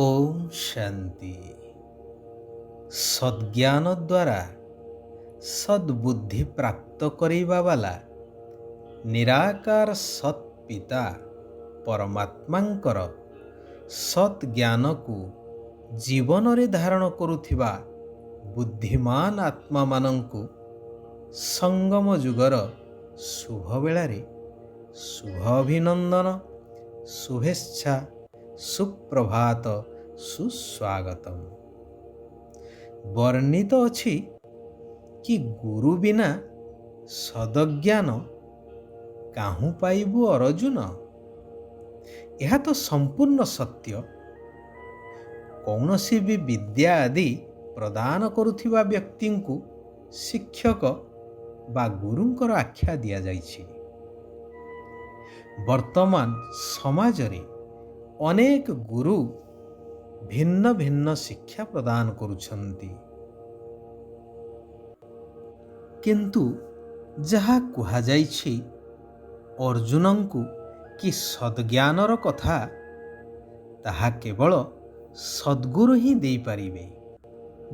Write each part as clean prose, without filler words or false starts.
ओम शांति। सद्ज्ञान द्वारा सद्बुद्धि प्राप्त करिबा वाला निराकार सत् पिता परमात्मांकर सत् ज्ञान को जीवन रे धारण करुथिबा बुद्धिमान आत्मा मानंकु संगम जुगर शुभ बेलारे शुभ अभिनंदन, शुभेच्छा, सुप्रभात, सुस्वागतम। वर्णित अछि कि गुरु बिना सदज्ञान काहू पाइबु अर्जुन। यह तो संपूर्ण सत्य। कौनसी भी विद्या आदि प्रदान करुथिबा व्यक्ति को शिक्षक बा गुरुंकर आख्या दिया जाइछि। वर्तमान समाज रे अनेक गुरु भिन्न भिन्न शिक्षा प्रदान करुछन्ति, किंतु जहा कुहा जाइछि अर्जुनंकु कि सद्ज्ञानर कथा ताहा केवल सद्गुरु ही देई पारिबे,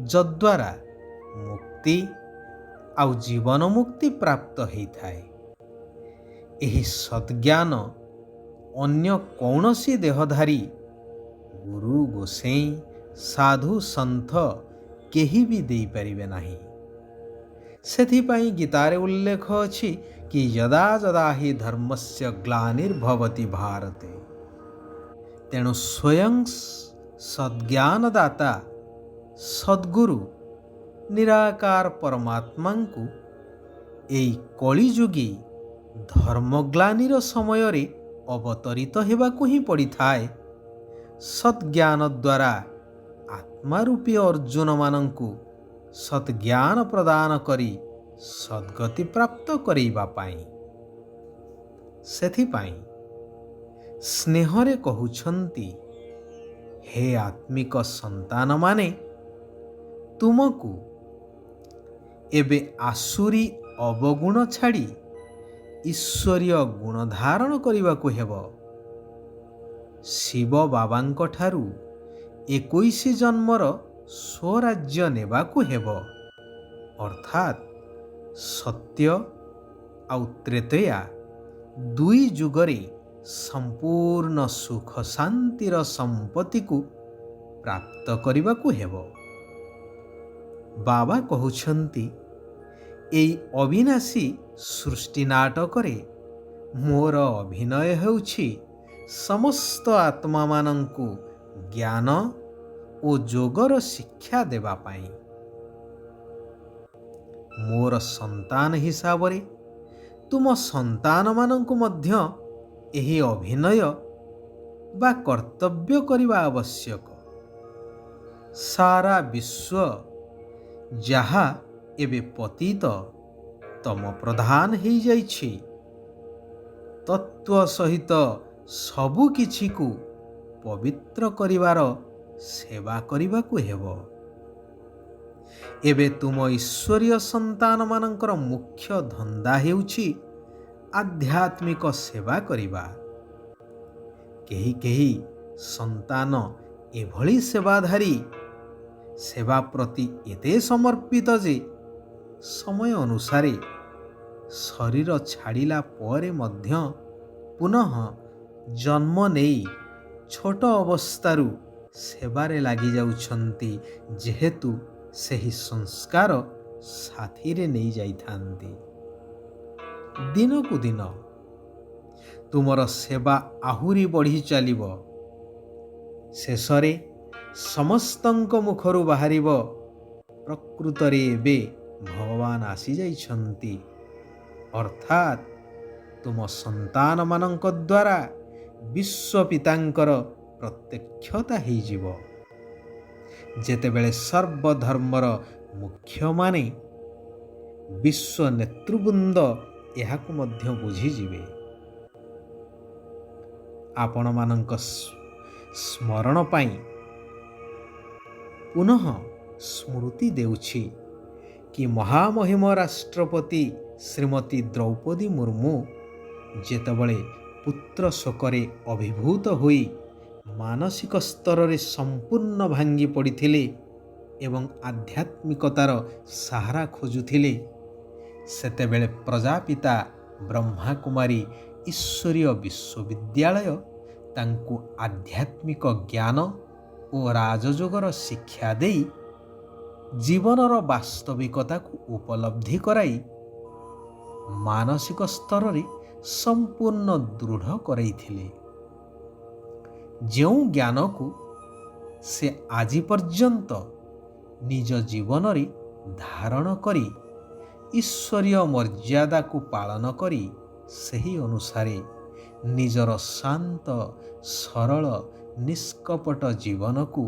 जद्वारा मुक्ति आउ जीवन मुक्ति प्राप्त होइथाए। एही सद्ज्ञान अन्य कौनसी देहधारी गुरु गोसेई साधु संत केही भी देई पारिबे नाही। सेथिपाई गीतारे उल्लेख अछि कि यदा यदा हि धर्मस्य ग्लानिर्भवति भारते, तेणु स्वयं सद्ज्ञानदाता सद्गुरु निराकार परमात्मांकु एई कलिजुगी धर्मग्लानिर समय रे अवतरित हेबाकु ही पड़ी थाए। सद्ज्ञान द्वारा आत्मारूपी अर्जुन मानंकु सद्ज्ञान प्रदान करी सद्गति प्राप्त करेइबा पाई। सेथिपाई स्नेहरे कहुछन्ति, हे आत्मिक संतान माने तुमकु एबे आसुरी अवगुण छाड़ी ईश्वरीय गुण धारण करिबाकु हेबो। शिव बाबांक ठारू 21 जन्मर स्वराज्य नेबाकु हेबो, अर्थात सत्य आउ त्रेतया दुई जुगरे संपूर्ण सुख शांतिर संपत्ति को प्राप्त करिबाकु हेबो। बाबा कहुछन्ति, एई अविनाशी सृष्टि नाटकरे मोर अभिनय हेउछि समस्त आत्मा मानंकु ज्ञान ओ जोगर शिक्षा देबा पाई। मोर संतान हिसाब रे तुम संतान मानंकु मध्य एही अभिनय बा कर्तव्य करिबा आवश्यक। सारा विश्व जहा एबे पतित तम प्रधान ही जाइछि, तत्व सहित सबु किछि को पवित्र करिवार सेवा करिबाकु हेबो। एबे तुम ईश्वरीय संतान मानंकर मुख्य धंदा हेउछि आध्यात्मिक सेवा करिबा। केही केही संतान एभली सेवाधारी सेवा प्रति एते समर्पित जे समय अनुसारे शरीर छाड़िला परे मध्य पुनः जन्म नेई छोट अवस्थारू सेवारे लागि जाउछन्ति, जेहेतु सेही संस्कार साथी रे नहीं जाइथान्ति। दिन को दिन तुमर सेवा आहुरी बढ़ी चलिबो। शेषरे समस्तंक मुखरू बाहरिबो, प्रकृतरे एबे भगवान आसी जाइछन्ति, अर्थात तुम संतान मानंक द्वारा विश्व पितांकर प्रत्यक्षता ही जीवो। जेतेबेले सर्वधर्मर मुख्य माने विश्व नेतृवृंद एहाकु मध्य बुझी जिवे। आपण मानंक स्मरण पाई पुनः स्मृति देउछि कि महामहिम राष्ट्रपति श्रीमती द्रौपदी मुर्मू जेतेबेले पुत्र शोकरे अभिभूत होई ମାନସିକ ସ୍ତରରେ ସମ୍ପୂର୍ଣ୍ଣ ଭାଙ୍ଗି ପଡ଼ିଥିଲେ ଏବଂ ଆଧ୍ୟାତ୍ମିକତାର ସାହାରା ଖୋଜୁଥିଲେ, ସେତେବେଳେ ପ୍ରଜାପିତା ବ୍ରହ୍ମାକୁମାରୀ ଈଶ୍ୱରୀୟ ବିଶ୍ୱବିଦ୍ୟାଳୟ ତାଙ୍କୁ ଆଧ୍ୟାତ୍ମିକ ଜ୍ଞାନ ଓ ରାଜଯୋଗର ଶିକ୍ଷା ଦେଇ ଜୀବନର ବାସ୍ତବିକତାକୁ ଉପଲବ୍ଧି କରାଇ ମାନସିକ ସ୍ତରରେ ସମ୍ପୂର୍ଣ୍ଣ ଦୃଢ଼ କରାଇଥିଲେ। ଯେଉଁ ଜ୍ଞାନକୁ ସେ ଆଜି ପର୍ଯ୍ୟନ୍ତ ନିଜ ଜୀବନରେ ଧାରଣ କରି ଈଶ୍ୱରୀୟ ମର୍ଯ୍ୟାଦାକୁ ପାଳନ କରି ସେହି ଅନୁସାରେ ନିଜର ଶାନ୍ତ ସରଳ ନିଷ୍କପଟ ଜୀବନକୁ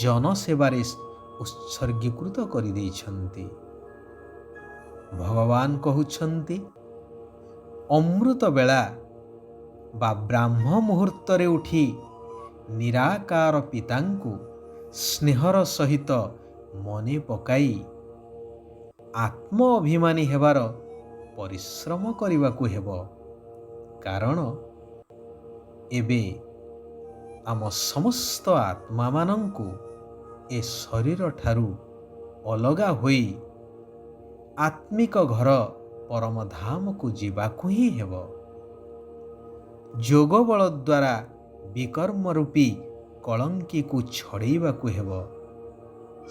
ଜନସେବାରେ ଉତ୍ସର୍ଗୀକୃତ କରିଦେଇଛନ୍ତି। ଭଗବାନ କହୁଛନ୍ତି, ଅମୃତ ବେଳା ବା ବ୍ରାହ୍ମ ମୁହୂର୍ତ୍ତରେ ଉଠି ନିରାକାର ପିତାଙ୍କୁ ସ୍ନେହର ସହିତ ମନେ ପକାଇ ଆତ୍ମ ଅଭିମାନୀ ହେବାର ପରିଶ୍ରମ କରିବାକୁ ହେବ। କାରଣ ଏବେ ଆମ ସମସ୍ତ ଆତ୍ମାମାନଙ୍କୁ ଏ ଶରୀରଠାରୁ ଅଲଗା ହୋଇ ଆତ୍ମିକ ଘର ପରମଧାମକୁ ଯିବାକୁ ହିଁ ହେବ। ଯୋଗ ବଳ ଦ୍ୱାରା ବିକର୍ମ ରୂପୀ କଳଙ୍କିକୁ ଛଡ଼େଇବାକୁ ହେବ।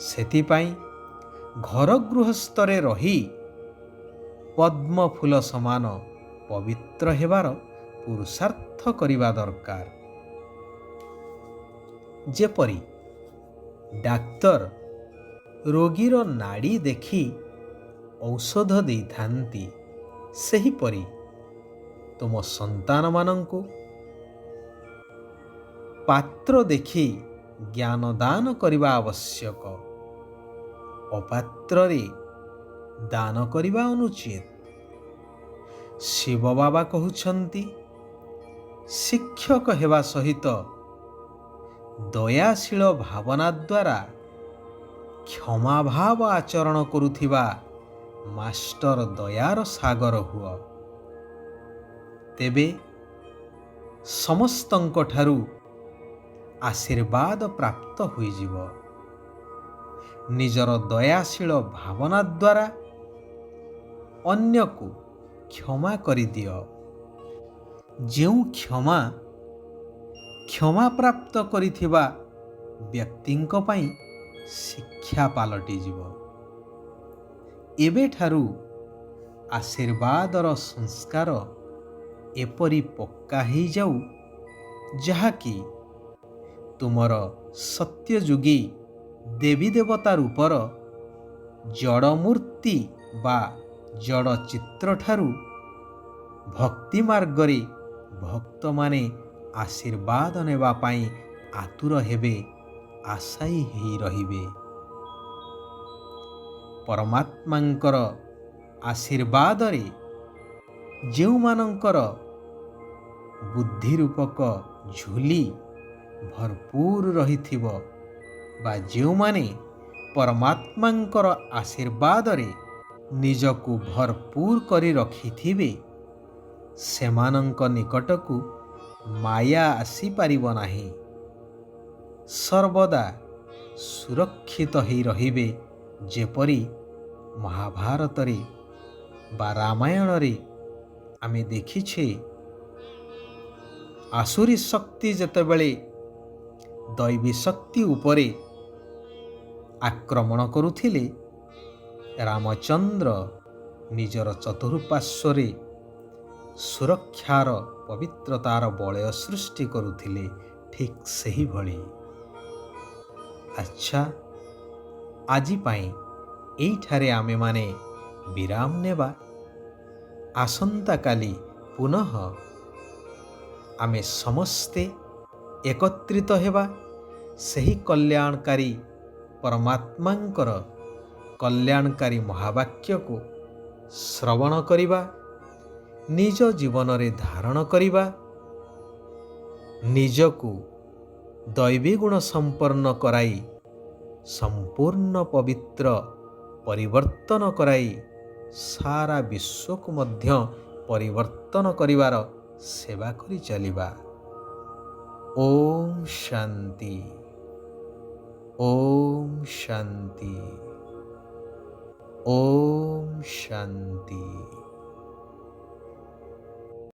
ସେଥିପାଇଁ ଘର ଗୃହସ୍ଥରେ ରହି ପଦ୍ମ ଫୁଲ ସମାନ ପବିତ୍ର ହେବାର ପୁରୁଷାର୍ଥ କରିବା ଦରକାର। ଯେପରି ଡାକ୍ତର ରୋଗୀର ନାଡ଼ି ଦେଖି ଔଷଧ ଦେଇଥାନ୍ତି, ସେହିପରି ତୁମ ସନ୍ତାନମାନଙ୍କୁ ପାତ୍ର ଦେଖି ଜ୍ଞାନ ଦାନ କରିବା ଆବଶ୍ୟକ। ଅପାତ୍ରରେ ଦାନ କରିବା ଅନୁଚିତ। ଶିବ ବାବା କହୁଛନ୍ତି, ଶିକ୍ଷକ ହେବା ସହିତ ଦୟାଶୀଳ ଭାବନା ଦ୍ୱାରା କ୍ଷମାଭାବ ଆଚରଣ କରୁଥିବା ମାଷ୍ଟର ଦୟାର ସାଗର ହୁଅ। ତେବେ ସମସ୍ତଙ୍କଠାରୁ ଆଶୀର୍ବାଦ ପ୍ରାପ୍ତ ହୋଇଯିବ। ନିଜର ଦୟାଶୀଳ ଭାବନା ଦ୍ୱାରା ଅନ୍ୟକୁ କ୍ଷମା କରିଦିଅ। ଯେଉଁ କ୍ଷମା ପ୍ରାପ୍ତ କରିଥିବା ବ୍ୟକ୍ତିଙ୍କ ପାଇଁ ଶିକ୍ଷା ପାଲଟିଯିବ। ଏବେଠାରୁ ଆଶୀର୍ବାଦର ସଂସ୍କାର ଏପରି ପକ୍କା ହେଇଯାଉ, ଯାହାକି ତୁମର ସତ୍ୟଯୁଗୀ ଦେବୀ ଦେବତା ରୂପର ଜଡ଼ ମୂର୍ତ୍ତି ବା ଜଡ଼ ଚିତ୍ରଠାରୁ ଭକ୍ତି ମାର୍ଗରେ ଭକ୍ତମାନେ ଆଶୀର୍ବାଦ ନେବା ପାଇଁ ଆତୁର ହେବେ, ଆଶାୟୀ ହେଇ ରହିବେ। ପରମାତ୍ମାଙ୍କର ଆଶୀର୍ବାଦରେ ଯେଉଁମାନଙ୍କର ବୁଦ୍ଧି ରୂପକ ଝୁଲି ଭରପୁର ରହିଥିବ ବା ଯେଉଁମାନେ ପରମାତ୍ମାଙ୍କର ଆଶୀର୍ବାଦରେ ନିଜକୁ ଭରପୁର କରି ରଖିଥିବେ, ସେମାନଙ୍କ ନିକଟକୁ ମାୟା ଆସିପାରିବ ନାହିଁ। ସର୍ବଦା ସୁରକ୍ଷିତ ହେଇ ରହିବେ। ଯେପରି ମହାଭାରତରେ ବା ରାମାୟଣରେ ଆମେ ଦେଖିଛେ, ଆସୁରୀ ଶକ୍ତି ଯେତେବେଳେ ଦୈବୀ ଶକ୍ତି ଉପରେ ଆକ୍ରମଣ କରୁଥିଲେ, ରାମଚନ୍ଦ୍ର ନିଜର ଚତୁଃପାର୍ଶ୍ୱରେ ସୁରକ୍ଷାର ପବିତ୍ରତାର ବଳୟ ସୃଷ୍ଟି କରୁଥିଲେ। ଠିକ୍ ସେହିଭଳି। ଆଚ୍ଛା, ଆଜି ପାଇଁ ଏଇଠାରେ ଆମେମାନେ ବିରାମ ନେବା। ଆସନ୍ତାକାଲି ପୁନଃ ଆମେ ସମସ୍ତେ ଏକତ୍ରିତ ହେବା ସେହି କଲ୍ୟାଣକାରୀ ପରମାତ୍ମାଙ୍କର କଲ୍ୟାଣକାରୀ ମହାବାକ୍ୟକୁ ଶ୍ରବଣ କରିବା, ନିଜ ଜୀବନରେ ଧାରଣ କରିବା, ନିଜକୁ ଦୈବୀ ଗୁଣ ସମ୍ପନ୍ନ କରାଇ ସମ୍ପୂର୍ଣ୍ଣ ପବିତ୍ର ପରିବର୍ତ୍ତନ କରାଇ ସାରା ବିଶ୍ୱକୁ ମଧ୍ୟ ପରିବର୍ତ୍ତନ କରିବାର ସେବା କରି ଚାଲିବା। ओम शांति। ओम शांति। ओम शांति।